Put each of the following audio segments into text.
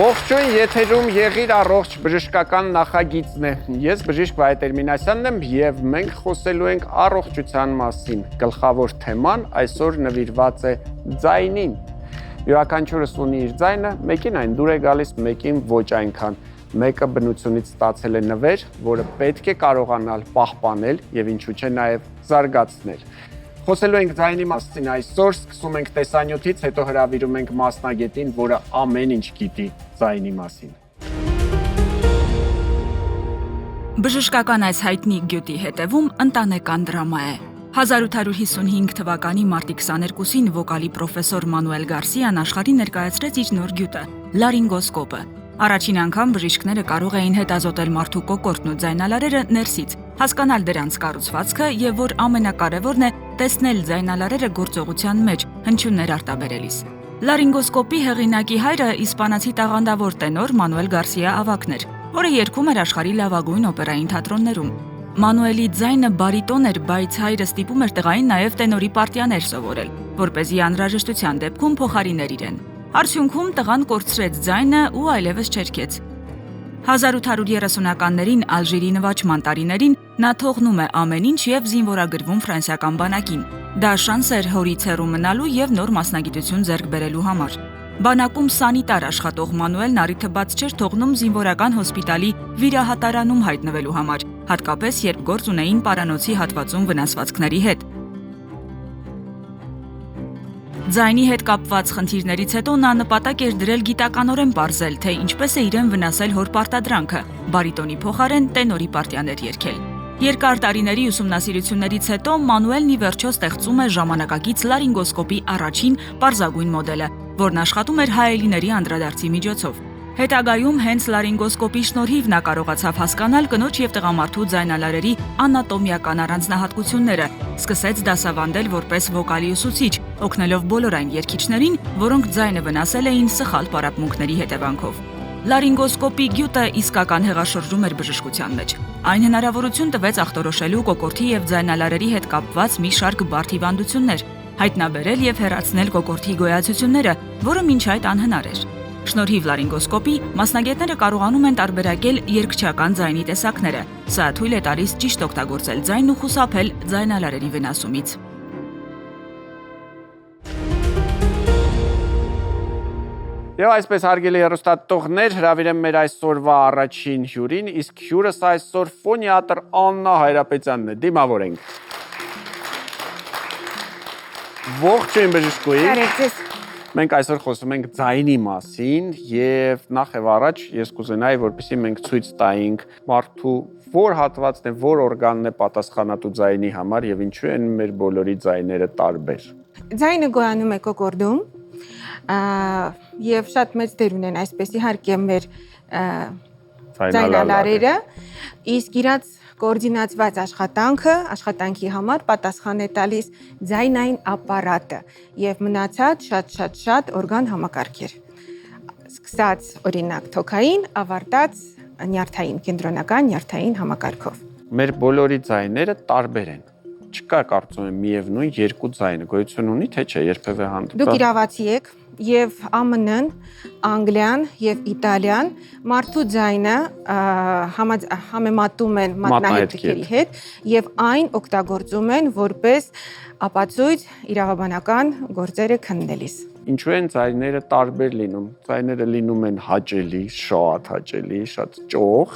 Ողջույն, եթերում եղիր առողջ բժշկական նախագիծն է։ Ես բժիշկ Վահե Տերմինասյանն եմ եւ մենք խոսելու ենք առողջության մասին։ Գլխավոր թեման այսօր նվիրված է ձայնին։ Յուրաքանչյուրս ունի իր ձայնը, մեկին այն դուր է գալիս, մեկին ոչ այնքան։ Մեկը բնությունից ստացել է նվեր, որը պետք է կարողանալ պահպանել եւ ինչու՞ չէ նաեւ զարգացնել։ Խոսելու ենք ձայնի մասին այսօր, սկսում ենք տեսանյութից, հետո հրավիրում ենք մասնագետին, որը ամեն ինչ գիտի ձայնի մասին։ Բժշկական այս հայտնի գյուտի հետևում ընտանեկան դրամա է։ 1855 թվականի մարտի 22-ին վոկալի պրոֆեսոր Մանուել Գարսիան աշխարհին ներկայացրեց իր նոր գյուտը՝ լարինգոսկոպը։ Առաջին անգամ բժիշկները կարող էին հետազոտել մարդու կոկորդն ու ձայնալարերը ներսից, հասկանալ դրանց կառուցվածքը եւ որ ամենակարևորն է տեսնել ձայնալարերը գործողության մեջ, հնչյուններ արտաբերելիս։ Լարինգոսկոպի հեղինակի հայրը իսպանացի տաղանդավոր տենոր Մանուել Գարսիա Ավակն էր, որը երգում էր աշխարհի լավագույն օպերային թատրոններում։ Մանուելի ձայնը բարիտոն էր, բայց հայրը ստիպում էր տղային նաև տենորի պարտիաներ սովորել, որպեսզի անհրաժեշտության դեպքում փոխարիներ իրեն։ Արդյունքում տղան կորցրեց ձայնը ու այլևս չերգեց։ 1830-ականներին Ալժիրի նվաճման տարիներին նա թողնում է ամեն ինչ եւ զինվորագրվում ֆրանսիական բանակին։ Դա շանս էր հորից հեռու մնալու եւ նոր մասնագիտություն ձեռք բերելու համար։ Բանակում սանիտար աշխատող Մանուելն առիթը բաց չէր թողնում զինվորական հոսպիտալի վիրահատարանում հայտնվելու համար, հատկապես երբ գործ ունեին պարանոցի հատվածում վնասվածքների հետ։ Ձայնի հետ կապված խնդիրներից հետո նա նպատակ էր դրել գիտականորեն պարզել, թե ինչպես է իրեն վնասել հոր պարտադրանքը, բարիտոնի փոխարեն տենորի պարտիաներ երգել։ Երկար տարիների ուսումնասիրություններից հետո Մանուելն ի վերջո ստեղծում է ժամանակակից լարինգոսկոպի առաջին պարզագույն մոդելը, որն աշխատում էր հայելիների անդրադարձի միջոցով։ Հետագայում հենց լարինգոսկոպի շնորհիվ նա կարողացավ հասկանալ կնոջ եւ տղամարդու ձայնալարերի անատոմիական առանձնահատկությունները, սկսեց դասավանդել որպես վոկալի ուսուցիչ, օգնելով բոլոր այն երգիչներին, որոնք ձայնը վնասել էին սխալ պարապմունքների հետևանքով։ Լարինգոսկոպի գյուտը իսկական հեղաշրջում էր բժշկության մեջ։ Այն հնարավորություն տվեց ախտորոշելու կոկորդի եւ ձայնալարերի հետ կապված մի շարք բարդ հիվանդություններ, հայտնաբերել եւ հեռացնել կոկորդի գոյացությունները, որը մինչ այդ անհնար էր։ Շնորհիվ լարինգոսկոպի մասնագետները կարողանում են տարբերակել երգչական ձայնի տեսակները։ Սա թույլ է տալիս ճիշտ օգտագործել ձայնն ու խուսափել ձայնալարերի վնասումից։ Եվ այսպես հարգելի հեռուստատիտողներ, հրավիրեմ մեր այսօրվա առաջին հյուրին, իսկ հյուրս այսօր ֆոնիատր Աննա Հայրապետյանն է, դիմավորենք։ Ողջույն բժշկուհի։ Մենք այսօր խոսում ենք ձայնի մասին եւ նախ եւ առաջ ես կուզենայի, որպեսզի մենք ցույց տայինք մարդու որ հատվածն է, որ օրգանն է պատասխանատու ձայնի համար եւ ինչու են մեր բոլորի ձայները տարբեր։ Ձայնը գոյանում է կոկորդում եւ շատ մեծ դեր ունեն այսպես իհարկե մեր ձայնալարերը, իսկ իրաց կոորդինացված աշխատանքի համար պատասխան է տալիս ձայնային ապարատը եւ մնացած շատ օրգան համակարգեր։ Սկսած օրինակ թոքային, ավարտած նյարդային, կենտրոնական նյարդային համակարգով։ Մեր բոլորի ձայները տարբեր են։ Չկա կարծում եմ միևնույն երկու ձայնը գոյություն ունի, թե չէ, երբևէ հանդիպա։ Դուք իրավացի եք եւ ԱՄՆ-ն, Անգլիան եւ Իտալիան մարդու ձայնը համեմատում են մատնահետքերի հետ եւ այն օգտագործում են որպես ապացույց իրավաբանական գործերը քննելիս։ Ինչու են ձայները տարբեր լինում։ Ձայները լինում են հաճելի, շատ հաճելի, շատ ճոխ,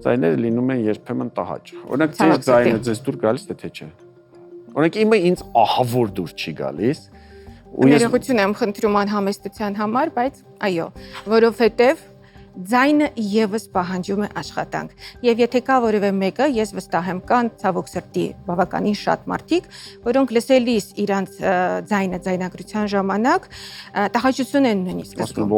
ձայները լինում են երբեմն տհաճ։ Օրինակ ձեր ձայնը ձեզ դուր գալիս է թե չէ։ Օրինակ իմը ինձ ահավոր դուր չի գալիս։ Ներողություն եմ խնդրում անհամեստության համար, բայց այո, որովհետև ձայնը եւս պահանջում է աշխատանք։ Եվ եթե կա որևէ մեկը, ես վստահ եմ, կան ցավոք սրտի բավականին շատ մարդիկ, որոնք լսելիս իրանց ձայնը ձայնագրության ժամանակ տհաճություն են նույնիսկ զգում։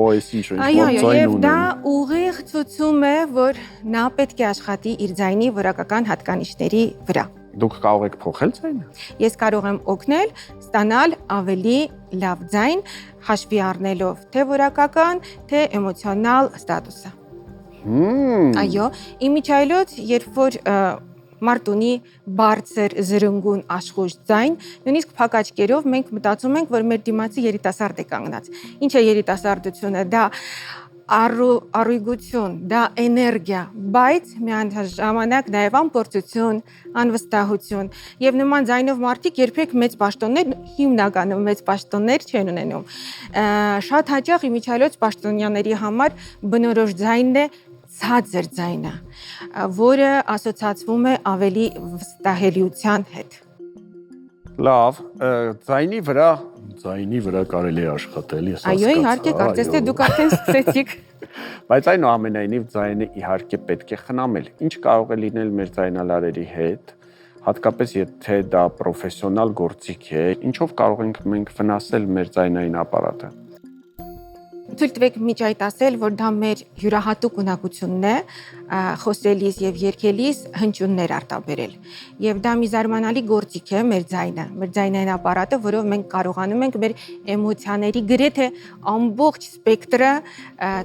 Այո, եւ դա ուղիղ ցույցում է, որ նա պետք է աշխատի իր ձայնի որակական հատկանիշների վրա։ Դուք կարող եք փոխել ձայնը։ Ես կարող եմ օգնել ստանալ ավելի լավ ձայն, հաշվի առնելով թե որակական, թե էմոցիոնալ ստատուսը։ Այո, իմիջիայլոց, երբ որ մարդ ունի բարձր զրնգուն աշխույժ ձայն, նույնիսկ փակ աչքերով մենք մտածում ենք, որ մեր դիմացի երիտասարդ է կանգնած։ Ինչ է երիտասարդությունը, դա առույգություն, դա էներգիա, բայց միաժամանակ նաև ամփոփություն, անվստահություն եւ նման ձայնով մարդիկ երբեք մեծ պաշտոններ, հիմնականում մեծ պաշտոններ չեն ունենում։ Շատ հաճախ իմիջիայլոց պաշտոնյաների համար բնորոշ ձայնն է ցածր ձայնը, որը ասոցացվում է ավելի վստահելիության հետ։ Լավ, ձայնի վրա կարելի է աշխատել, ես հասկացա։ Այո, իհարկե, կարծես թե դուք արդեն սկսեցիք։ Բայց այնուամենայնիվ ձայնը իհարկե պետք է խնամել։ Ինչ կարող է լինել մեր ձայնալարերի հետ, հատկապես եթե դա պրոֆեսիոնալ գործիք է, ինչով կարող ենք մենք վնասել մեր ձայնային ապարատը։ Թույլ տվեք միջ այդ ասել, որ դա մեր յուրահատուկ ունակությունն է խոսելիս եւ երգելիս հնչյուններ արտաբերել։ Եվ դա մի զարմանալի գործիք է մեր ձայնը, մեր ձայնային ապարատը, որով մենք կարողանում ենք մեր էմոցիաների գրեթե ամբողջ սպեկտրը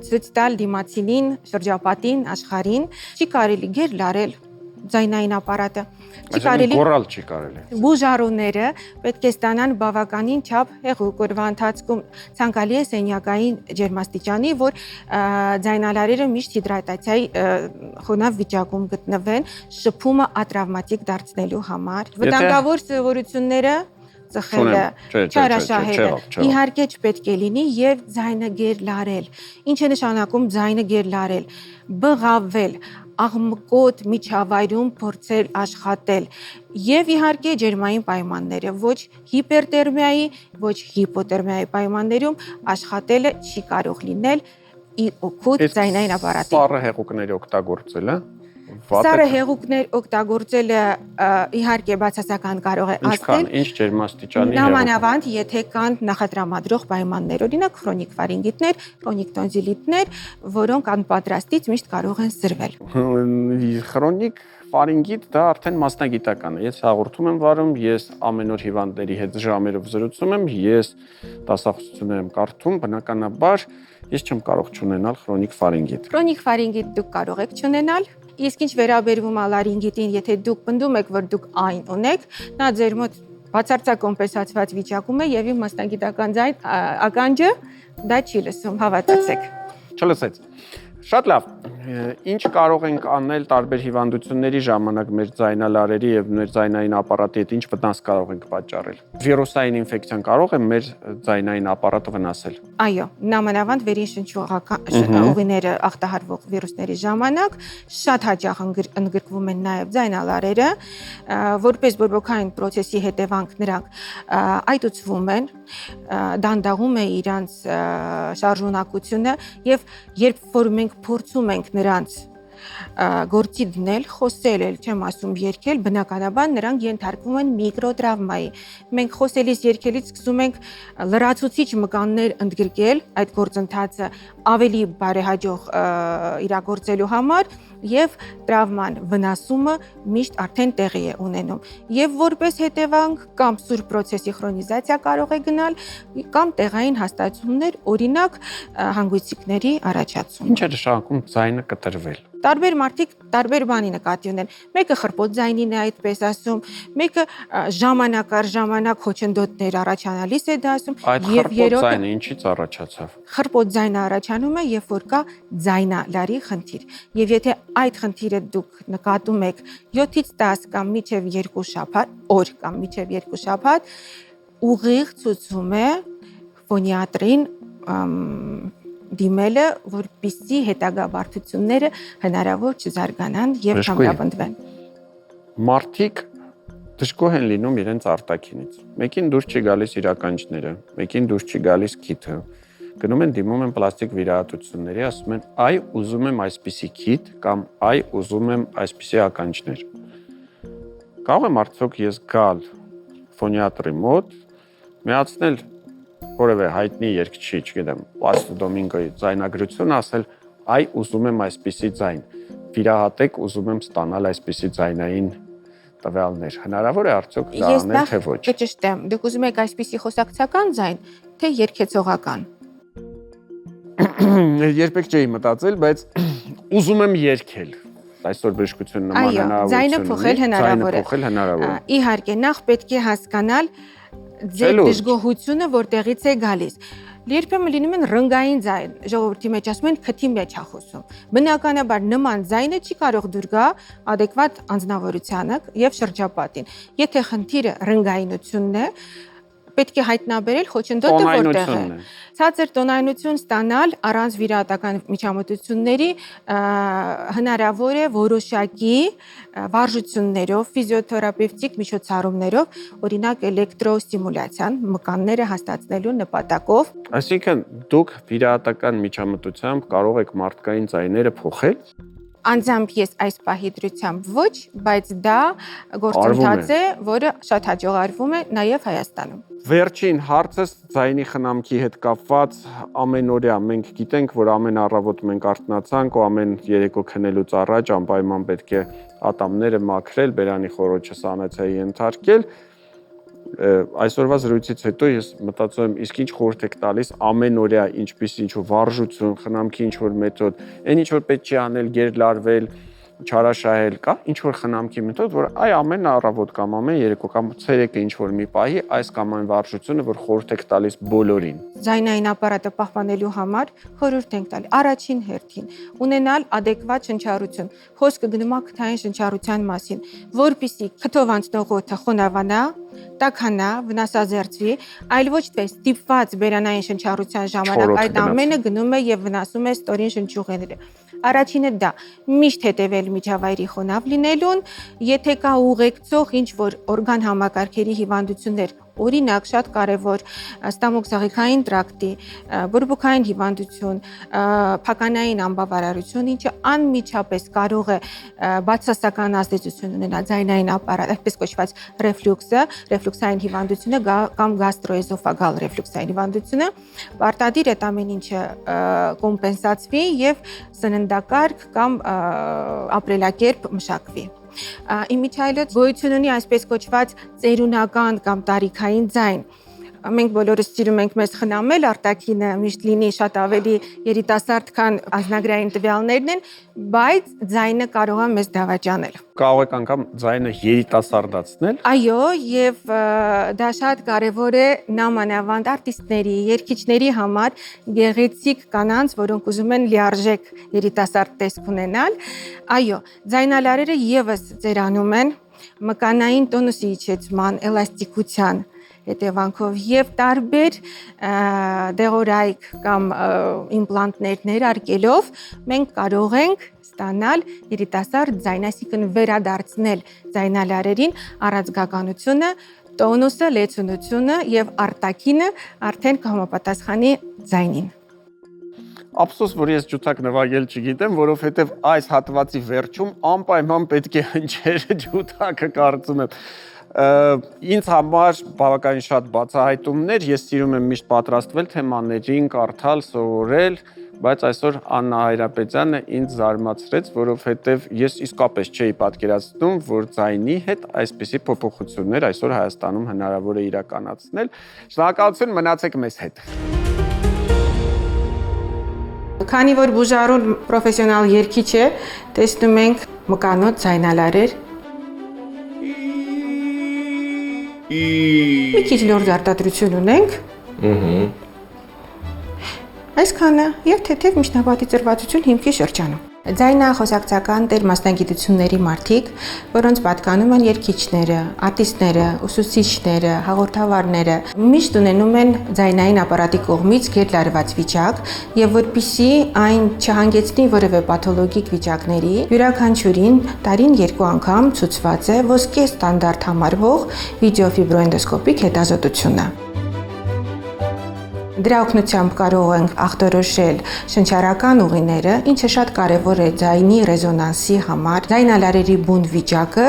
ցույց տալ դիմացինին, շրջապատին, աշխարհին։ Չի կարելի գեր լարել ձայնային ապարատը։ Չի կարելի գոռալ չի կարելի։ Բուժարուները պետք է ստանան բավականին չափ հեղուկ օրվա ընթացքում ցանկալի է սենյակային ջերմաստիճանի, որ ձայնալարերը միշտ հիդրատացիայի խոնավ վիճակում գտնվեն, շփումը ատրավմատիկ դարձնելու համար։ Վտանգավոր սովորությունները ծխելը, չարաշահելը, իհարկե չպետք է լինի եւ ձայնը գեր լարել։ Ինչ է նշանակում ձայնը գեր լարել։ Բղավել, աղմկոտ միջավայրում փորձել աշխատել եւ իհարկե ջերմային պայմանները, ոչ հիպերտերմիայի, ոչ հիպոթերմիայի պայմաններում աշխատելը չի կարող լինել ի օգուտ ձայնային ապարատի։ Սառը հեղուկների օգտագործելը Սառը հեղուկներ օգտագործելը իհարկե բացասական կարող է ասել։ Ինչ ջերմաստիճանի Նամանավանդ, եթե կան նախատրամադրող պայմաններ, օրինակ քրոնիկ ֆարինգիտներ, քրոնիկ տոնզիլիտներ, որոնք անպատրաստից միշտ կարող են սրվել։ Քրոնիկ ֆարինգիտ դա արդեն մասնագիտական է։ Ես հաղորդում եմ վարում, ես ամեն օր հիվանդների հետ ժամերով զրուցում եմ, ես դասախոսություններ եմ կարդում, բնականաբար ես չեմ կարող չունենալ քրոնիկ ֆարինգիտ։ Քրոնիկ ֆարինգիտ դուք կարող եք չունենալ, իսկ ինչ վերաբերվում է լարինգիտին, եթե դուք պնդում եք, որ դուք այն ունեք, նա ձեր մոտ բացարձակ կոմպենսացված վիճակում է եւ իմ մասնագիտական ձայն ականջը դա չի լսում, հավատացեք։ Չլսեց։ Շատ լավ։ Ինչ կարող ենք անել տարբեր հիվանդությունների ժամանակ մեր ձայնալարերի եւ մեր ձայնային ապարատի հետ ինչ վնաս կարող ենք պատճառել։ Վիրուսային ինֆեկցիան կարող է մեր ձայնային ապարատը վնասել։ Այո, նամանավանդ վերին շնչողական ուղիները ախտահարվող վիրուսների ժամանակ շատ հաճախ ընդգրկվում են նաեւ ձայնալարերը, որպես բորբոքային process-ի հետևանք նրանք այտուցվում են, դանդաղում է իրանց շարժունակությունը եւ երբ որ մենք փորձում ենք նրանց գործի դնել, խոսել, չեմ ասում երգել, բնականաբար նրանք ենթարկվում են միկրոտրավմայի։ Մենք խոսելիս երգելիս սկսում ենք լրացուցիչ մկաններ ընդգրկել այդ գործընթացը ավելի բարեհաջող իրագործելու համար եւ տրավման վնասումը միշտ արդեն տեղի է ունենում։ Եվ որպես հետևանք կամ սուր process-ի քրոնիզացիա կարող է գնալ կամ տեղային հաստատություններ, օրինակ հանգույցիկների առաջացում։ Ինչ է նշանակում ձայնը կտրվել։ Տարբեր մարդիկ տարբեր բանի նկատի ունեն։ Մեկը խրպոտ ձայնին է այդպես ասում, մեկը ժամանակ առ ժամանակ հոչնդոտներ առաջանալիս է դա ասում, եւ երրորդը ձայնը ինչից առաջացավ։ Խրպոտ ձայնը առաջանում է, երբ որ կա ձայնալարի խնդիր։ Եվ եթե այդ խնդիրը դուք նկատում եք 7-ից 10 կամ մինչև 2 շաբաթ, օր կամ մինչև 2 շաբաթ, ուղիղ ցուցում է ֆոնիատրին դիմելը, որպեսզի հետագա բարդությունները հնարավոր չզարգանան եւ չամրապնդվեն։ Մարդիկ դժգոհ են լինում իրենց արտաքինից։ Մեկին դուրս չի գալիս իր ականջները, մեկին դուրս չի գալիս քիթը։ Գնում են դիմում են պլաստիկ վիրահատությունների, ասում են՝ «Այ ուզում եմ այսպիսի քիթ» կամ «Այ ուզում եմ այսպիսի ականջներ»։ Կարող եմ արդյոք ես գալ ֆոնիատրի մոտ, միացնել որևէ հայտնի երգչի, չգիտեմ, Պլասիդո Դոմինգոյի ձայնագրություն ասել, այ ուզում եմ այսպիսի ձայն, վիրահատեք, ուզում եմ ստանալ այսպիսի ձայնային տվյալներ։ Հնարավոր է արդյոք դա անել, թե ոչ։ Ես կճշտեմ, դուք ուզում եք այսպիսի խոսակցական ձայն, թե երգեցողական։ Երբեք չէի մտածել, բայց ուզում եմ երգել։ Այսօր բժշկությունը նման հնարավորություն ունի։ Ձայնը փոխել հնարավոր է։ Իհարկե, նախ պետք է հասկանալ ձեր դժգոհությունը որտեղից է գալիս։ Երբեմն լինում են ռնգային ձայն, ժողովրդի մեջ ասում են քթի մեջ է խոսում։ Բնականաբար նման ձայնը չի կարող դուր գա adekvat անձնավորությանը եւ շրջապատին։ Եթե խնդիրը ռնգայնությունն է, պետք է հայտնաբերել խոչընդոտը որտեղ է։ Ցածր տոնայնություն ստանալ առանց վիրահատական միջամտությունների հնարավոր է որոշակի վարժություններով, ֆիզիոթերապևտիկ միջոցառումներով, օրինակ էլեկտրոստիմուլյացիան, մկանները հաստատելու նպատակով։ Այսինքն դուք վիրահատական միջամտությամբ կարող եք մարդկային ձայները փոխել։ Անձամբ ես այս պահի դրությամբ ոչ, բայց դա գործընթաց է, որը շատ հաջող արվում է նաև Հայաստանում։ Վերջին հարցս ձայնի խնամքի հետ կապված ամենօրյա մենք գիտենք, որ ամեն առավոտ մենք արթնացանք ու ամեն երեկո քնելուց առաջ անպայման պետք է ատամները մաքրել, բերանի խոռոչը սանեցայի ենթարկել։ Այսօրվա զրույցից հետո ես մտածում եմ, իսկ ինչ խորհուրդ եք տալիս ամենօրյա ինչպես ինչ-որ վարժություն, խնամքի ինչ-որ մեթոդ, այն ինչ-որ պետք չի անել, գերլարվել, չարաշահել, կա ինչ-որ խնամքի մեթոդ, որ այ ամեն առավոտ կամ ամեն երեկո կամ ցերեկը ինչ-որ մի պահի այս կամ այն վարժությունը, որ խորհուրդ եք տալիս բոլորին։ Ձայնային ապարատը պահպանելու համար խորհուրդ ենք տալի առաջին հերթին ունենալ adekvat շնչառություն։ Խոսքը գնում է քթային շնչառության մասին, որpիսի քթով անցնող օդը խոնավանա, տաքանա, վնասազերծվի, այլ ոչ թե ստիպված բերանային շնչառության ժամանակ այդ ամենը գնում է եւ վնասում է ստորին շնչուղիները։ Առաջինը դա միշտ հետևել միջավայրի խոնավ լինելուն, եթե կա ուղեկցող ինչ որ օրգան համակարգերի հիվանդություններ, օրինակ շատ կարևոր ստամոքսաղիքային տրակտի, բորբոքային հիվանդություն, փականային անբավարարություն, ինչը անմիջապես կարող է բացասական ազդեցություն ունենալ ձայնային ապարատ, այսպես կոչված ռեֆլյուքսային հիվանդությունը կամ գաստրոէզոֆագալ ռեֆլյուքսային հիվանդությունը, պարտադիր է ամեն ինչը կոմպենսացվի եւ սննդակարգ կամ ապրելակերպ մշակվի։ Իմիջիայլոց գոյություն ունի այսպես կոչված ծերունական կամ տարիքային ձայն։ Մենք բոլորս սիրում ենք մեզ խնամել, արտաքինը միշտ լինի շատ ավելի երիտասարդ, քան անձնագրային տվյալներն են, բայց ձայնը կարող է մեզ դավաճանել։ Կարող եք անգամ ձայնը երիտասարդացնել։ Այո, եւ դա շատ կարեւոր է նամանավանդ արտիստների, երգիչների համար, գեղեցիկ կանանց, որոնք ուզում են լիարժեք երիտասարդ տեսք ունենալ։ Այո, ձայնալարերը եւս ձերանում են մկանային տոնուսի իջեցման, էլաստիկության հետևանքով եւ տարբեր դեղորայք կամ իմպլանտներ ներարկելով մենք կարող ենք ստանալ երիտասարդ ձայն, այսինքն վերադարձնել ձայնալարերին առանցքականությունը, տոնուսը, լեցունությունը եւ արտաքինը արդեն կհամապատասխանի ձայնին։ Ափսոս, որ ես ջութակ նվագել չգիտեմ, որովհետև այս հատվածի վերջում անպայման պետք է հնչեր ջութակը, կարծում եմ։ Ինձ համար բավականին շատ բացահայտումներ, ես սիրում եմ միշտ պատրաստվել թեմաներին, կարդալ, սովորել, բայց այսօր Աննա Հայրապետյանը ինձ զարմացրեց, որովհետև ես իսկապես չէի պատկերացնում, որ ձայնի հետ այսպիսի փոփոխություններ այսօր Հայաստանում հնարավոր է իրականացնել։ Շնորհակալություն, մնացեք մեզ հետ։ Քանի որ Բուժարուն պրոֆեսիոնալ երգիչ է, տեսնում ենք մկանոտ ձայնալարեր։ Մի քիչ լուրջ արտադրություն ունենք։ Այսքանը եւ թեթև միջնապատի ծրվածություն հիմքի շրջանում։ Ձայնախոսակցական տեր մասնագիտությունների մարդիկ, որոնց պատկանում են երգիչները, արտիստները, ուսուցիչները, հաղորդավարները, միշտ ունենում են ձայնային ապարատի կողմից գերլարված վիճակ եւ որpիսի այն չհանգեցնի որևէ պաթոլոգիկ վիճակների, յուրաքանչյուրին տարին 2 անգամ ցուցված է ոսկե ստանդարտ համարվող վիդեոֆիբրոենդոսկոպիկ հետազոտությունը։ Դրա օգնությամբ կարող ենք ախտորոշել շնչառական ուղիները, ինչը շատ կարևոր է ձայնի ռեզոնանսի համար, ձայնալարերի բուն վիճակը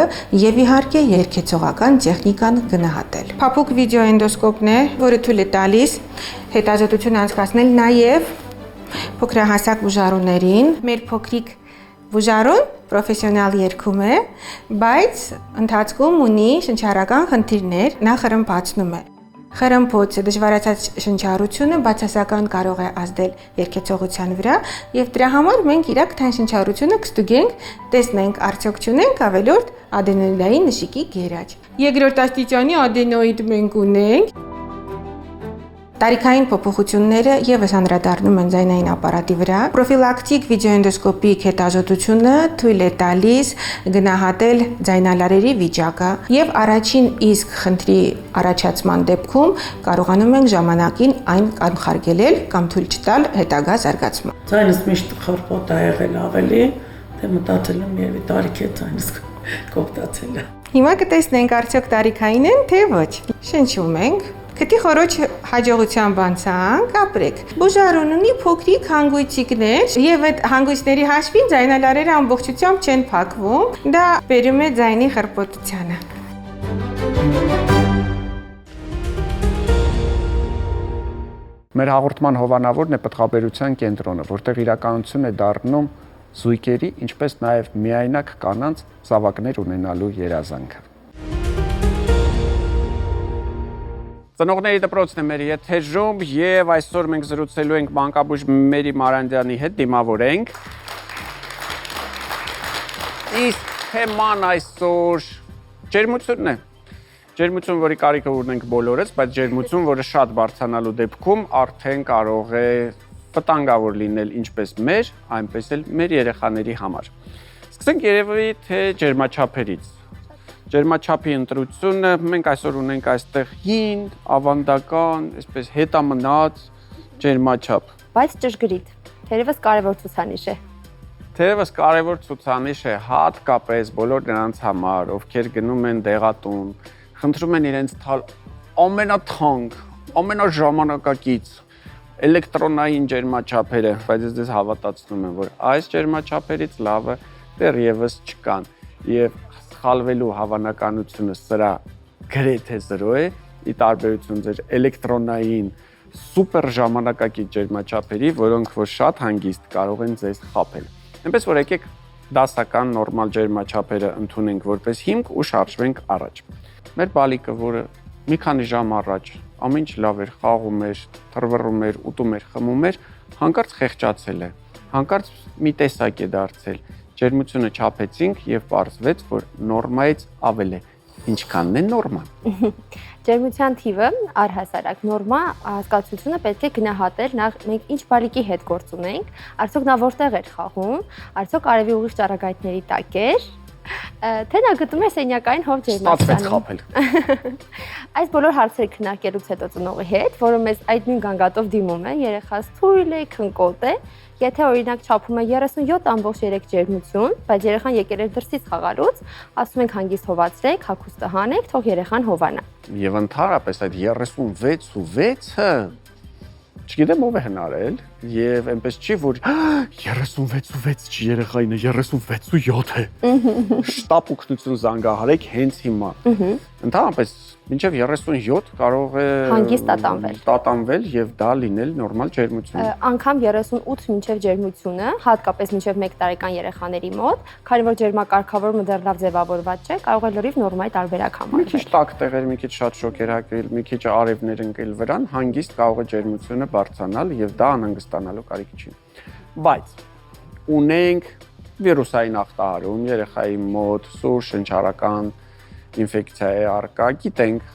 եւ իհարկե երգեցողական տեխնիկան գնահատել։ Փափուկ վիդեոենդոսկոպն է, որը թույլ է տալիս հետազոտություն անցկացնել նաեւ փոքրահասակ բուժարուներին։ Մեր փոքրիկ բուժարուն պրոֆեսիոնալ երգում է, բայց ընթացքում ունի շնչառական խնդիրներ, նա խրմփացնում է։ Խրմփոցը, դժվարացած շնչառությունը բացասական կարող է ազդել երգեցողության վրա եւ դրա համար մենք իրակ քթային շնչառությունը կստուգենք, տեսնենք արդյոք չունենք ավելորդ ադենոիդային նշիկի գերաճ։ Երկրորդ աստիճանի ադենոիդ մենք ունենք։ Տարիքային փոփոխությունները եւս անդրադառնում են ձայնային ապարատի վրա։ Պրոֆիլակտիկ վիդեոենդոսկոպիկ հետազոտությունը թույլ է տալիս գնահատել ձայնալարերի վիճակը եւ առաջին իսկ խնդրի առաջացման դեպքում կարողանում ենք ժամանակին այն կանխարգելել կամ թույլ չտալ հետագա զարգացման։ Ձայնս միշտ խորպոտ է եղել ավելի, թե մտածել եմ երևի տարիքի ձայնս կոպտացել է։ Հիմա կտեսնենք արդյոք տարիքային են, թե ոչ։ Շնչում ենք։ Քթի խորոչ հաջողությամբ անցանք, ապրեք։ Բուժարուն ունի փոքրիկ հանգույցիկներ եւ այդ հանգույցների հաշվին ձայնալարերը ամբողջությամբ չեն փակվում։ Դա բերում է ձայնի խրպոտությանը։ Մեր հաղորդման հովանավորն է պտղաբերության կենտրոնը, որտեղ իրականություն է դառնում զույգերի, ինչպես նաև միայնակ կանանց զավակներ ունենալու երազանքը։ Ծնողների դպրոցն է մեր եթերում եւ այսօր մենք զրուցելու ենք մանկաբույժ Մերի Մարանդյանի հետ, դիմավորենք։ Իսկ թեման այսօր ջերմությունն է։ Ջերմություն, որի կարիքը ունենք բոլորս, բայց ջերմություն, որը շատ բարձրանալու դեպքում արդեն կարող է վտանգավոր լինել ինչպես մեր, այնպես էլ մեր երեխաների համար։ Սկսենք երևի թե ջերմաչափերից։ Ջերմաչափի ընտրությունը մենք այսօր ունենք այստեղ հին, ավանդական, այսպես հետամնաց ջերմաչափ։ Բայց ճշգրիտ, թերևս կարևոր ցուցանիշ է։ Թերևս կարևոր ցուցանիշ է հատկապես բոլոր նրանց համար, ովքեր գնում են դեղատուն, խնդրում են իրենց տալ ամենաթանկ, ամենաժամանակակից էլեկտրոնային ջերմաչափերը, բայց ես հավատացնում եմ, որ այս ջերմաչափերից լավը դեռևս չկան եւ սխալվելու հավանականությունը սրա գրեթե 0 է, ի տարբերություն ձեր էլեկտրոնային սուպեր ժամանակակից ջերմաչափերի, որոնք որ շատ հանգիստ կարող են ձեզ խաբել։ Այնպես որ եկեք դասական նորմալ ջերմաչափերը ընդունենք որպես հիմք ու շարժվենք առաջ։ Մեր բալիկը, որը մի քանի ժամ առաջ ամեն ինչ լավ էր, խաղում էր, թռվռում էր, ուտում էր, խմում էր, հանկարծ խեղճացել է, հանկարծ մի տեսակ է դարձել։ Ջերմությունը չափեցինք եւ պարզվեց, որ նորմայից ավել է։ Ինչքանն է նորման։ Ջերմության թիվը առհասարակ նորմա հասկացությունը պետք է գնահատել նախ մենք ինչ բալիկի հետ գործ ունենք, արդյոք նա որտեղ էր խաղում, արդյոք արևի ուղիղ ճառագայթների տակ էր, թե նա գտնում էր սենյակային հով ջերմաստանում։ Այս բոլոր հարցերը քննարկելուց հետո ծնողի հետ, որը մեզ այդ նույն գանգատով դիմում է, երեխաս թույլ է, քնկոտ է, եթե օրինակ չափում է 37.3 ջերմություն, բայց երեխան եկել է դրսից խաղալուց, ասում ենք հանգիստ հովացրեք, հագուստը հանեք, թող երեխան հովանա։ Եվ ընդհանրապես այդ 36.6-ը չգիտեմ ով է հնարել եւ այնպես չի որ 36.6 չի երեխային է 36.7 է։ Շտապ օգնություն զանգահարեք հենց հիմա։ Ընդհանրապես մինչև 37 կարող է հանգիստ տատանվել եւ դա լինել նորմալ ջերմություն։ Անգամ 38 մինչև ջերմությունը, հատկապես մինչև 1 տարեկան երեխաների մոտ, քանի որ ջերմակարգավորումը դեռ լավ ձևավորված չէ, կարող է լրիվ նորմայի տարբերակ համարվել։ Մի քիչ տաք տեղեր, մի քիչ շատ շոկերակել, մի քիչ արևներ ընկել վրան, հանգիստ կարող է ջերմությունը բարձրանալ եւ դա անհանգստանալու կարիք չի։ Բայց ունենք վիրուսային ախտահարում երեխայի մոտ, սուր շնչառական ինֆեկցիա է առկա, գիտենք,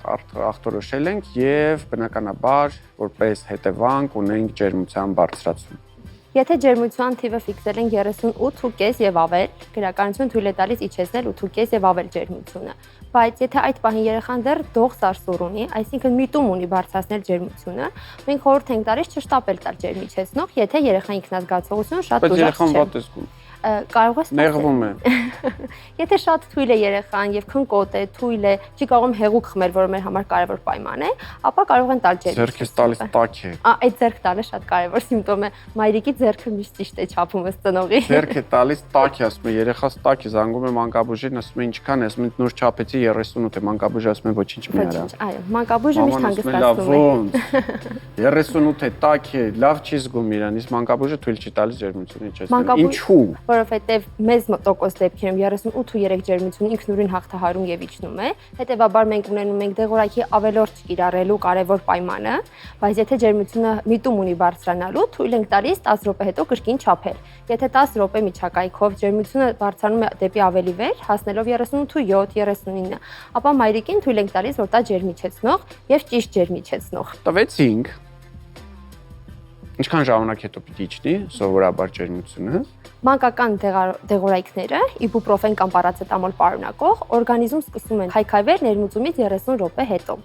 ախտորոշել ենք եւ բնականաբար որպես հետևանք ունենք ջերմության բարձրացում։ Եթե ջերմության թիվը ֆիքսել ենք 38.5 եւ ավել, գրականություն թույլ է տալիս իջեցնել 8.5 եւ ավել ջերմությունը։ Բայց եթե այդ պահին երեխան դեռ դող սարսուռ ունի, այսինքն միտում ունի բարձրացնել ջերմությունը, մենք խորհուրդ ենք տալիս չշտապել տալ ջերմիչեցնող, եթե երեխայի ինքնազգացողությունը շատ ուժեղ չէ։ Բայց երեխան չէ։ ո՞տ է զգում։ Կարող է նեղվում է։ Եթե շատ թույլ է երեխան եւ քնկոտ է, թույլ է, չի կարողում հեղուկ խմել, որը մեր համար կարևոր պայման է, ապա կարող են տալ ջերմիչ։ Ձեռքից տալիս տաք է։ Այդ ձեռք տալը շատ կարևոր սիմպտոմ է։ Մայրիկի ձեռքը միշտ ճիշտ է չափում ըստ ծնողի։ Ձեռք է տալիս տաք է, ասում է երեխաս տաք է, զանգում է մանկաբույժին, ասում է ինչքան է, ասում է նոր չափեցի 38 է, մանկաբույժը ասում է ոչինչ մի արա։ Այո, մանկաբույժը միշտ հանգստացնում է։ 38 է, տաք է, լավ չի զգում իրան, իսկ մանկաբույժը թույլ չի տալիս ջերմությունը իջեցնել։ Ինչու՞։ Որովհետեւ մեծ տոկոս դեպքերում 38.3 ջերմությունը ինքնուրույն հաղթահարում եւ իջնում է, հետեւաբար մենք ունենում ենք դեղորայքի ավելորդ կիրառելու կարևոր պայմանը, բայց եթե ջերմությունը միտում ունի բարձրանալու, թույլ ենք տալիս 10 րոպե հետո կրկին չափել։ Եթե 10 րոպե միջակայքով ջերմությունը բարձրանում է դեպի ավելի վեր, հասնելով 38.7-39, ապա մայրիկին թույլ ենք տալիս, որ տա ջերմիչեցնող եւ ճիշտ ջերմիչեցնող։ Տվեցինք, Ինչքան ժամանակ հետո պիտի իջնի սովորաբար ջերմությունը։ Մանկական դեղորայքները իբուպրոֆեն կամ պարացետամոլ պարունակող օրգանիզմ սկսում են քայքայվել ներմուծումից 30 րոպե հետո։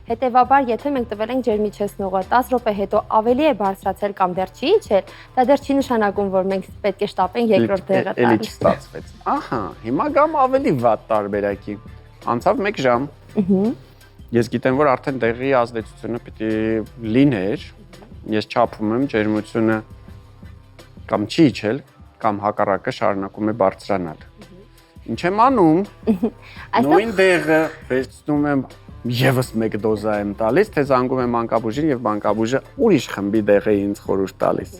Հետևաբար, եթե մենք տվել ենք ջերմիչեցնողը 10 րոպե հետո ավելի է բարձրացել կամ դեռ չի իջել, դա դեռ չի նշանակում, որ մենք պետք է շտապենք երկրորդ դեղը տալ։ Էլի չստացվեց։ Ահա, հիմա գամ ավելի վատ տարբերակի։ Անցավ 1 ժամ։ Ես գիտեմ, որ արդեն դեղի ազդեցությունը պիտի լիներ։ Ես չափում եմ ջերմությունը կամ չի իջել, կամ հակառակը շարունակում է բարձրանալ։ Ինչ եմ անում։ Նույն դեղը վերցնում եմ եւս 1 դոզա եմ տալիս, թե զանգում եմ մանկաբույժին եւ մանկաբույժը ուրիշ խմբի դեղ է ինձ խորհուրդ տալիս։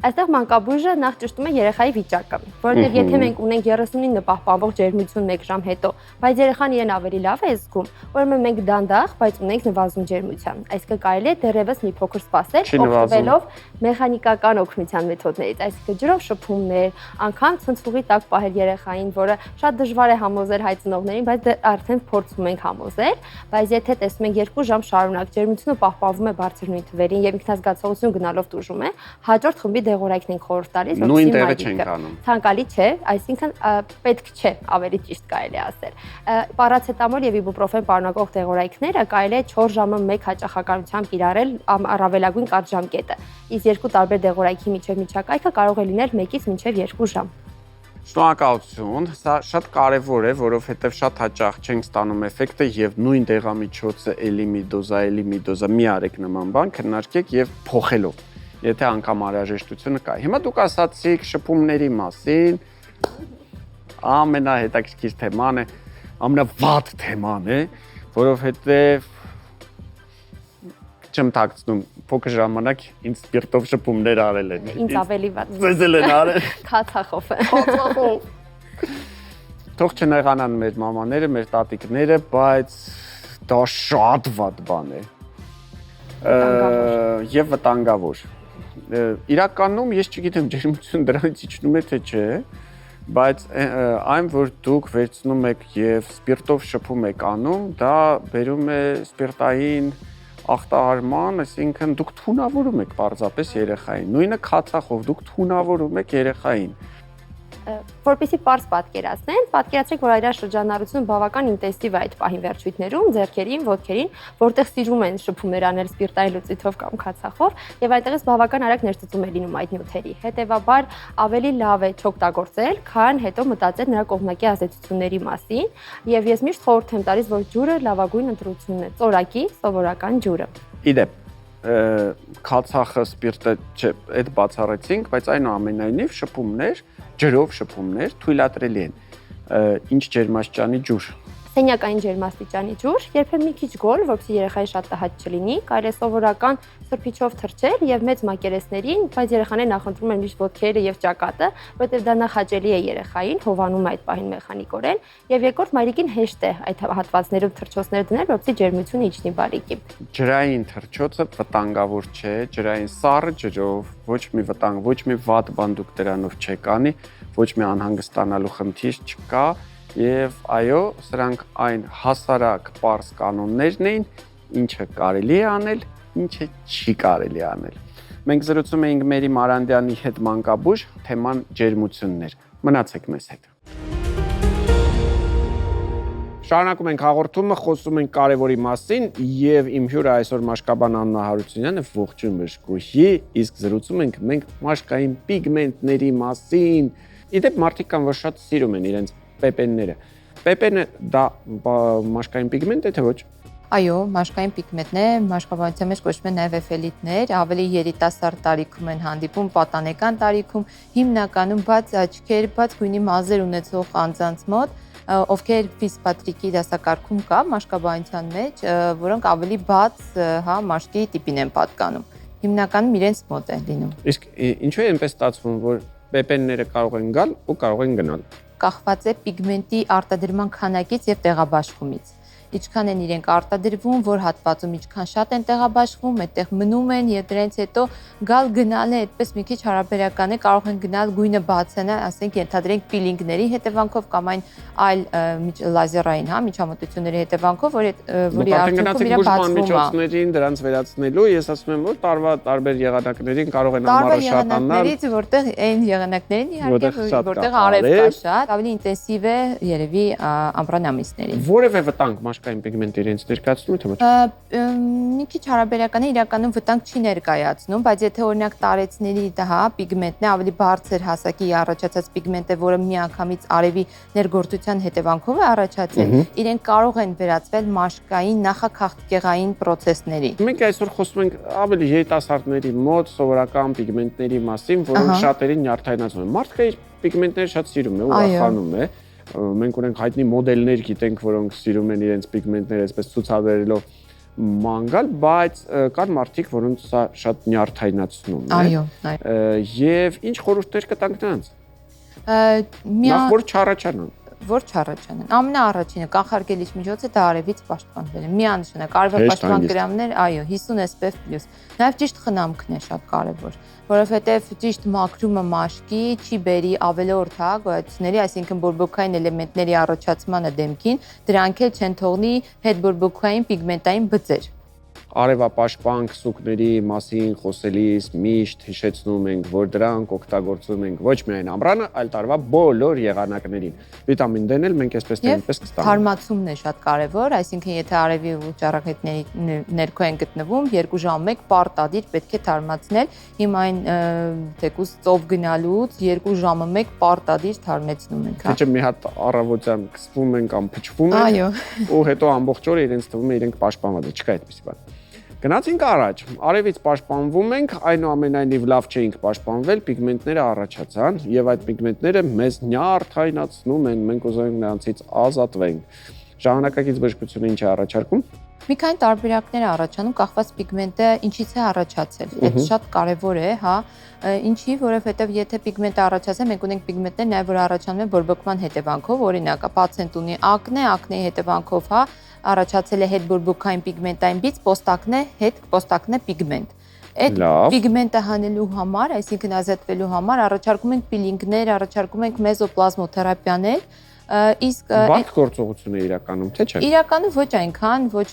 Այստեղ մանկաբույժը նախ ճշտում է երեխայի վիճակը, որովհետև եթե մենք ունենք 39 պահպանվող ջերմություն 1 ժամ հետո, բայց երեխան իրեն ավելի լավ է զգում, ուրեմն մենք դանդաղ, բայց ունենք նվազում ջերմության։ Այսինքն կարելի է դեռևս մի փոքր սպասել, օգտվելով մեխանիկական օգնության մեթոդներից, այսինքն ջրով շփումներ, անգամ ցնցուղի տակ պահել երեխային, որը շատ դժվար է համոզել հայ ծնողներին, բայց արդեն փորձում ենք համոզել, բայց եթե տեսնում ենք 2 ժամ շարունակ ջերմությունը պահպանվում է բարձր նույն թվերին եւ ինքնազգացողություն գնալով տուժում է, հաջորդ խմբի դեղորայքն ենք խորհուրդ տալիս, նույն դեղը չենք անում։ Ցանկալի չէ, այսինքն պետք չէ, ավելի ճիշտ կարելի է ասել։ Պարացետամոլ եւ իբուպրոֆեն պարունակող դեղորայքները կարելի է 4 ժամը 1 հաճախականությամբ կիրառել առավելագույն կարճ ժամկետը։ Իսկ 2 տարբեր դեղորայքի միջև միջակայքը կարող է լինել 1-ից մինչև 2 ժամ։ Շնորհակալություն, սա շատ կարևոր է, որովհետև շատ հաճախ չենք ստանում էֆեկտը եւ նույն դեղամիջոցը էլի մի դոզա մի արեք նման բան, քննարկեք եւ փոխելով, եթե անգամ անհրաժեշտությունը կա։ Հիմա դուք ասացիք շփումների մասին, ամենահետաքրքիր թեման է, ամենավատ թեման է, որովհետև չեմ թաքցնում, փոքր ժամանակ ինձ սպիրտով շփումներ արել են։ Ինձ ավելի վատ։ Ձեզ էլ են արել։ Քացախով։ Թող չնեղանան մեր մամաները, մեր տատիկները, բայց դա շատ վատ բան է։ Եվ վտանգավոր։ Իրականում ես չգիտեմ ջերմություն դրանից իջնում է թե չէ, բայց այն որ դուք վերցնում եք եւ սպիրտով շփում եք անում, դա բերում է սպիրտային ախտահարման, այսինքն դուք թունավորում եք պարզապես երեխային։ Նույնը քացախով դուք թունավորում եք երեխային։ Որպեսզի պարզ պատկերացնեն, պատկերացրեք, որ այրա շրջանառությունը բավական ինտենսիվ է այդ պահին վերջույթներում, ձեռքերին, ոտքերին, որտեղ սիրում են շփումներ անել սպիրտային լուծիթով կամ քացախով, եւ այդտեղից բավական արագ ներծծում է լինում այդ նյութերի։ Հետևաբար ավելի լավ է չօգտագործել, քան հետո մտածել նրա կողմնակի ազդեցությունների մասին, եւ ես միշտ խորհուրդ եմ տալիս, որ ջուրը լավագույն ընտրությունն է, ծորակի սովորական ջուրը։ Իդեպ քացախը, սպիրտը, չէ, այդ բացառեցինք, բայց այնուամենայնիվ շփումներ, ջրով շփումներ թույլատրելի են։ Ինչ ջերմաստիճանի ջուր։ Սենյակային ջերմաստիճանի ջուր, երբեմն մի քիչ գոլ, որպեսզի երեխայի շատ տհաճ չլինի, կարելի է սովորական սրբիչով թրջել եւ մեծ մակերեսներին, բայց երեխաները նախընտրում են միշտ ոտքերը եւ ճակատը, որովհետեւ դա նախաճելի է երեխային, հովանում է այդ պահին մեխանիկորեն, եւ երկրորդ մայրիկին հեշտ է այդ հատվածներում թրջոցներ դնել, որպեսզի ջերմությունը իջնի բալիկի։ Ջրային թրջոցը վտանգավոր չէ, ջրային սառը ջրով ոչ մի վտանգ, ոչ մի վատ բան դուք դրանով չեք անի, ոչ մի անհանգստանալու խնդիր չկա։ Եվ այո, սրանք այն հասարակ պարզ կանոններն էին, ինչը կարելի է անել, ինչը չի կարելի անել։ Մենք զրուցում էինք Մերի Մարանդյանի հետ մանկաբույժ, թեման ջերմություններ։ Մնացեք մեզ հետ։ Շարունակում ենք հաղորդումը, խոսում ենք կարևորի մասին եւ իմ հյուրը այսօր Մաշկաբան Աննա Հարությունյանը, ողջույն բժշկուհի, իսկ զրուցում ենք մենք մաշկային պիգմենտների մասին։ Իդեպ մարդիկ կան, որ շատ սիրում են իրենց պեպենները։ Պեպենը դա մաշկային պիգմենտ է թե ոչ։ Այո, մաշկային պիգմենտն է, մաշկաբանության մեջ կոչվում են նաև էֆելիտներ, ավելի երիտասարդ տարիքում են հանդիպում, պատանեկան տարիքում, հիմնականում բաց աչքեր, բաց գույնի մազեր ունեցող անձանց մոտ, ովքեր ֆիզպատրիկի դասակարգում կա մաշկաբանության մեջ, որոնք ավելի բաց, մաշկի տիպին են պատկանում։ Հիմնականում իրենց մոտ է լինում։ Իսկ ինչու է այնպես ստացվում, որ պեպենները կարող են գալ ու կարող են գնալ։ Կախված է պիգմենտի արտադրման քանակից եւ տեղաբաշխումից։ ինչքան են իրենք արտադրվում, որ հատվածում ինչքան շատ են տեղաբաշխվում, այդտեղ մնում են եւ դրանից հետո գալ գնալը այդպես մի քիչ հարաբերական է, կարող են գնալ գույնը բացենալ, ասենք ենթադրենք պիլինգների հետևանքով կամ այլ լազերային, հա, միջամտությունների հետևանքով, որի արդյունքում իր բացվում է։ Դրանց վերացնելու, ես ասում եմ, որ տարվա տարբեր եղանակներին կարող են ամառը ամառը շատանալ, եղանակներից, որտեղ այն եղանակներին իհարկե, որտեղ արև կա շատ, ավելի ինտենսիվ է երևի ամռան ամիսներին։ որևէ վտանգ մաշկային պիգմենտը իրենց ներկայացնում է, թե ոչ։ Մի քիչ հարաբերական է, իրականում վտանգ չի ներկայացնում, բայց եթե օրինակ տարեցների հա պիգմենտն է, ավելի բարձր հասակի առաջացած պիգմենտ է, որը միանգամից արևի ներգործության հետևանքով է առաջացել, իրենք կարող են վերածվել մաշկային նախաքաղցկեղային պրոցեսների։ Մենք այսօր խոսում ենք ավելի երիտասարդների մոտ սովորական պիգմենտների մասին, որոնք շատերին նյարդայնացնում են։ Մարդը իր պիգմենտները շատ սիրում է, ուրախանում է։ Մենք ունենք հայտնի մոդելներ, գիտենք, որոնք սիրում են իրենց պիգմենտները այսպես ցուցաբերելով ման գալ, բայց կան մարդիկ, որոնց սա շատ նյարդայնացնում է։ Այո, Եվ ինչ խորհուրդներ կտանք նրանց։ Նախ որ չառաջանան։ Որ չառաջանան։ Ամենաառաջինը կանխարգելիչ միջոցը դա արևից պաշտպանվելը։ Միանշանակ արևապաշտպանագրամներ, այո, 50 SPF+։ Նաև ճիշտ խնամքն է շատ կարևոր, որովհետև ճիշտ մաքրումը մաշկի չի բերի ավելորդ հա գոյացությունների, այսինքն բորբոքային էլեմենտների առաջացմանը դեմքին, դրանք էլ չեն թողնի հետբորբոքային պիգմենտային բծեր։ Արևապաշտպան քսուկների մասին խոսելիս միշտ հիշեցնում ենք, որ դրանք օգտագործում ենք ոչ միայն ամռանը, այլ տարվա բոլոր եղանակներին։ Վիտամին D-ն էլ մենք այսպես թե այնպես կստանանք։ Թարմացումն է շատ կարևոր, այսինքն եթե արևի ու ճառագայթների ներքո են գտնվում, 2 ժամ 1 պարտադիր պետք է թարմացնել։ Հիմա այն թեկուզ ծով գնալուց 2 ժամը 1 պարտադիր թարմեցնում ենք, հա։ Թե մի հատ առավոտյան քսվում են կամ փչվում են, այո, ու հետո ամբողջ օրը իրենց թվում է իրենք պաշտպանված են, չկա այդպիսի բան։ Գնացինք առաջ, արևից պաշտպանվում ենք, այնուամենայնիվ լավ չէինք պաշտպանվել, պիգմենտները առաջացան եւ այդ պիգմենտները մեզ նյարդայնացնում են, մենք ուզում ենք նրանցից ազատվենք։ Ժամանակակից բժշկությունը ինչ է առաջարկում։ Մի քանի տարբերակներ առաջանում կախված պիգմենտը ինչից է առաջացել։ Այդ շատ կարևոր է, հա, ինչի, որովհետև եթե պիգմենտը առաջացել, մենք ունենք պիգմենտներ նաև որ առաջանում են բորբոքման հետևանքով, օրինակ, պացիենտ ունի ակնե, ակնեի հետևանքով, հա, առաջացել է հետբորբոքային պիգմենտային բիծ, պոստակնե պիգմենտ։ Այդ պիգմենտը հանելու համար, այսինքն ազատվելու համար առաջարկում ենք պիլինգներ, առաջարկում ենք մեզոպլազմոթերապիաներ, իսկ բարդ գործողություն է իրականում, թե չէ։ Իրականում ոչ այնքան, ոչ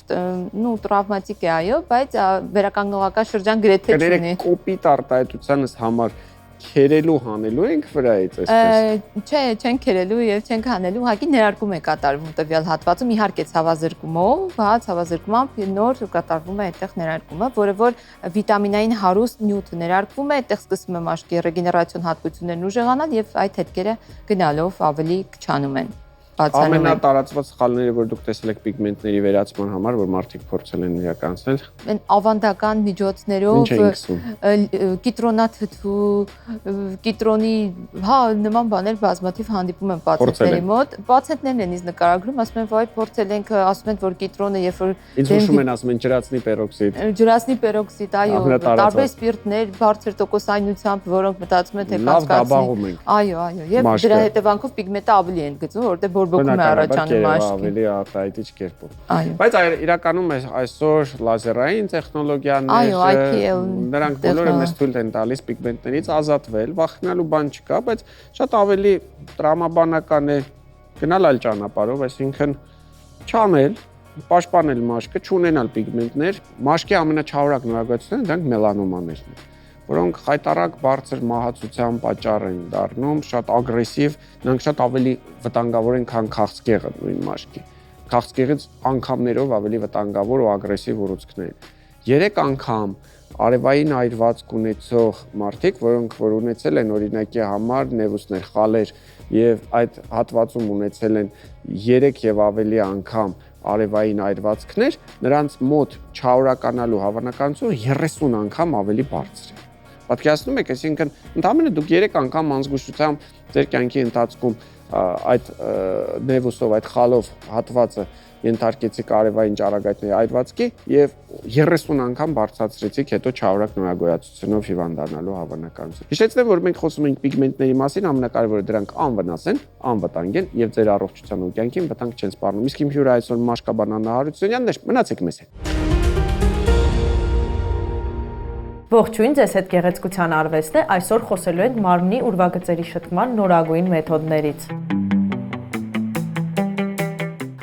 տրավմատիկ է, այո, բայց վերականգնողական շրջան գրեթե չունի։ Կներեք կոպիտ արտահայտությանս համար քերելու հանելու ենք վրայից այսպես։ Չէ, չեն քերելու եւ չենք հանելու, ուղղակի ներարկում է կատարվում տվյալ հատվածում, իհարկե ցավազրկումով, հա, ցավազրկումամբ նոր կատարվում է այդտեղ ներարկումը, որը որ վիտամինային հարուստ նյութ ներարկվում է, այդտեղ սկսում է մաշկի ռեգեներացիոն հատկություններն ուժեղանալ եւ այդ հետքերը գնալով ավելի քչանում են։ Ամենատարածված սխալները, որ դուք տեսել եք պիգմենտների վերացման համար, որ մարդիկ փորձել են իրականացնել, են ավանդական միջոցներով, կիտրոնաթթու, կիտրոնի, հա, նման բաներ բազմաթիվ հանդիպում են պացիենտների մոտ։ Պացիենտներն են ինձ նկարագրում, ասում են, վայ, փորձել ենք, ասում են, որ կիտրոնը, երբ որ ինձ հուշում են, ասում են ջրածնի պերօքսիդ։ Ջրածնի պերօքսիդ, այո, տարբեր սպիրտներ, բարձր տոկոսայնությամբ, որոնք մտածում են, թե կասկածի։ Այո, եւ դրա հետևանքով պիգմենտը ավելի են գծում, որտեղ բորբոքում է առաջանում մաշկի։ Ավելի արտահայտիչ կերպով։ Բայց իրականում այսօր լազերային տեխնոլոգիաներ, նրանք բոլորը մեզ թույլ են տալիս պիգմենտներից ազատվել, վախենալու բան չկա, բայց շատ ավելի տրամաբանական է գնալ այլ ճանապարհով, այսինքն չանել, պաշտպանել մաշկը, չունենալ պիգմենտներ, մաշկի ամենաչավրակ նորագույնությունները դրանք մելանոմաներն են, որոնք խայտառակ բարձր մահացության պատճառ են դառնում, շատ ագրեսիվ, նրանք շատ ավելի վտանգավոր են, քան քաղցկեղը նույն մաշկի։ Քաղցկեղից անգամներով ավելի վտանգավոր ու ագրեսիվ ուռուցքներ։ 3 անգամ արևային այրվածք ունեցող մարդիկ, որոնք որ ունեցել են օրինակի համար նևուսներ, խալեր եւ այդ հատվածում ունեցել են 3 եւ ավելի անգամ արևային այրվածքներ, նրանց մոտ չարորականալու հավանականությունը 30 անգամ ավելի բարձր է։ Պատկերացնում եք, այսինքն ընդհանրապես դուք 3 անգամ անզգուշությամբ ձեր կյանքի ընթացքում այդ նևուսով, այդ խալով հատվածը ենթարկեցիք արևային ճառագայթների այրվածքի եւ 30 անգամ բարձրացրեցիք հետո չարորակ նորագոյացությունով հիվանդանալու հավանականություն։ Հիշեցնեմ, որ մենք խոսում ենք պիգմենտների մասին, ամենակարևորը դրանք անվնաս են, անվտանգ են եւ ձեր առողջության ու կյանքին վտանգ չեն սպառնում։ Իսկ իմ հյուրը այսօր Մաշկաբան Հարությունյանն է, մնացեք մեզ հետ։ Ողջույն, ձեզ հետ գեղեցկության արվեստն է, այսօր խոսելու ենք մարմնի ուրվագծերի շտկման նորագույն մեթոդներից։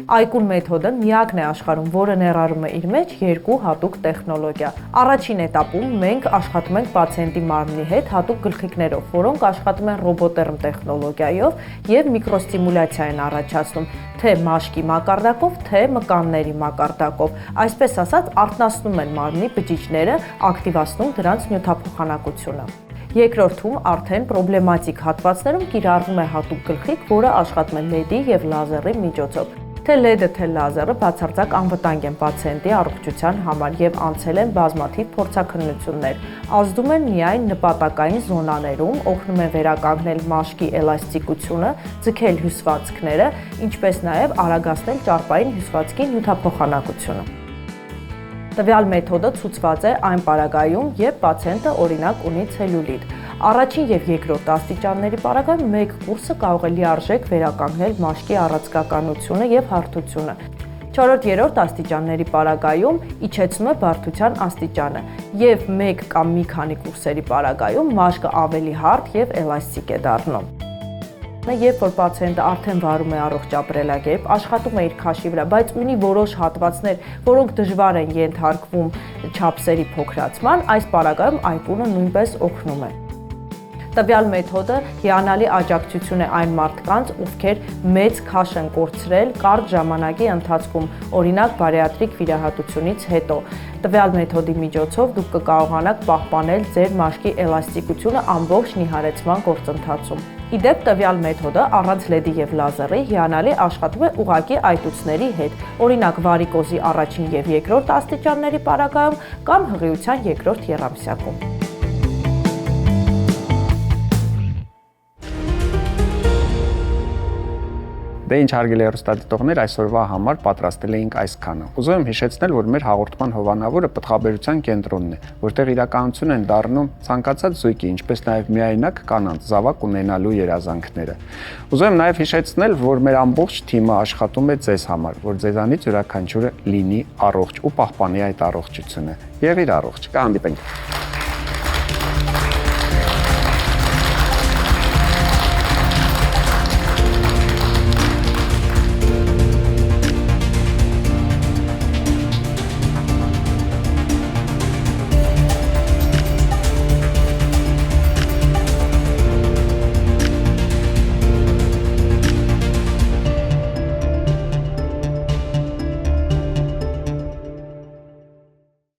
Այկուն մեթոդը միակն է աշխարհում, որը ներառում է իր մեջ երկու հատուկ տեխնոլոգիա։ Առաջին этаպում մենք աշխատում ենք պացիենտի մարմնի հետ հատուկ գլխիկներով, որոնք աշխատում են ռոբոտերմ տեխնոլոգիայով եւ միկրոստիմուլյացիա են առաջացնում, թե մաշկի մակարդակով, թե մկանների մակարդակով։ Այսպես ասած, արթնացնում են մարմնի բջիջները, ակտիվացնում դրանց նյութափոխանակությունը։ Երկրորդում արդեն պրոբլեմատիկ հատվածներում կիրառվում է հատուկ գլխիկ, որը աշխատում է լեդի եւ լազերի միջոցով։ Թե լեդը, թե լազերը բացարձակ անվտանգ են պացիենտի առողջության համար եւ անցել են բազմաթիվ փորձաքննություններ։ Ազդում են միայն նպատակային զոնաներում, օգնում են վերականգնել մաշկի էլաստիկությունը, ձգել հյուսվածքները, ինչպես նաեւ արագացնել ճարպային հյուսվածքի նյութափոխանակությունը։ Տվյալ մեթոդը ցուցված է այն պարագայում, երբ պացիենտը օրինակ ունի ցելյուլիտ։ Առաջին եւ երկրորդ աստիճանների պարագայում մեկ կուրսը կարող է լիարժեք վերականգնել մաշկի առաձգականությունը եւ հարթությունը։ 4-րդ աստիճանների պարագայում իջեցնում է բարդության աստիճանը եւ մեկ կամ մի քանի կուրսերի պարագայում մաշկը ավելի հարթ եւ էլաստիկ է դառնում։ Երբ որ պացիենտը արդեն վարում է առողջ ապրելակերպ, աշխատում է իր քաշի վրա, բայց ունի որոշ հատվածներ, որոնք դժվար են ենթարկվում չափսերի փոքրացման, այս պարագայում այկունը նույնպես օգնում է։ Տվյալ մեթոդը հիանալի աջակցություն է այն մարդկանց, ովքեր մեծ քաշ են կորցրել կարճ ժամանակի ընթացքում, օրինակ բարիատրիկ վիրահատությունից հետո։ Տվյալ մեթոդի միջոցով դուք կկարողանաք պահպանել ձեր մաշկի էլաստիկությունը ամբողջ նիհարեցման գործընթացում։ Իդեպ տվյալ մեթոդը առանց լեդի եւ լազերի հիանալի աշխատում է ուղղակի այտուցների հետ, օրինակ վարիկոզի առաջին եւ երկրորդ աստիճանների պարագայում կամ հղիության երկրորդ եռամսյակում։ Դե ինչ հարգելի հեռուստադիտողներ, այսօրվա համար պատրաստել էինք այսքանը։ Ուզում եմ հիշեցնել, որ մեր հաղորդման հովանավորը պտղաբերության կենտրոնն է, որտեղ իրականություն են դառնում ցանկացած զույգի, ինչպես նաև միայնակ կանանց զավակ ունենալու երազանքները։ Ուզում եմ նաև հիշեցնել, որ մեր ամբողջ թիմը աշխատում է ձեզ համար, որ ձեզանից յուրաքանչյուրը լինի առողջ ու պահպանի այդ առողջությունը։ Եղիր առողջ, կհանդիպենք։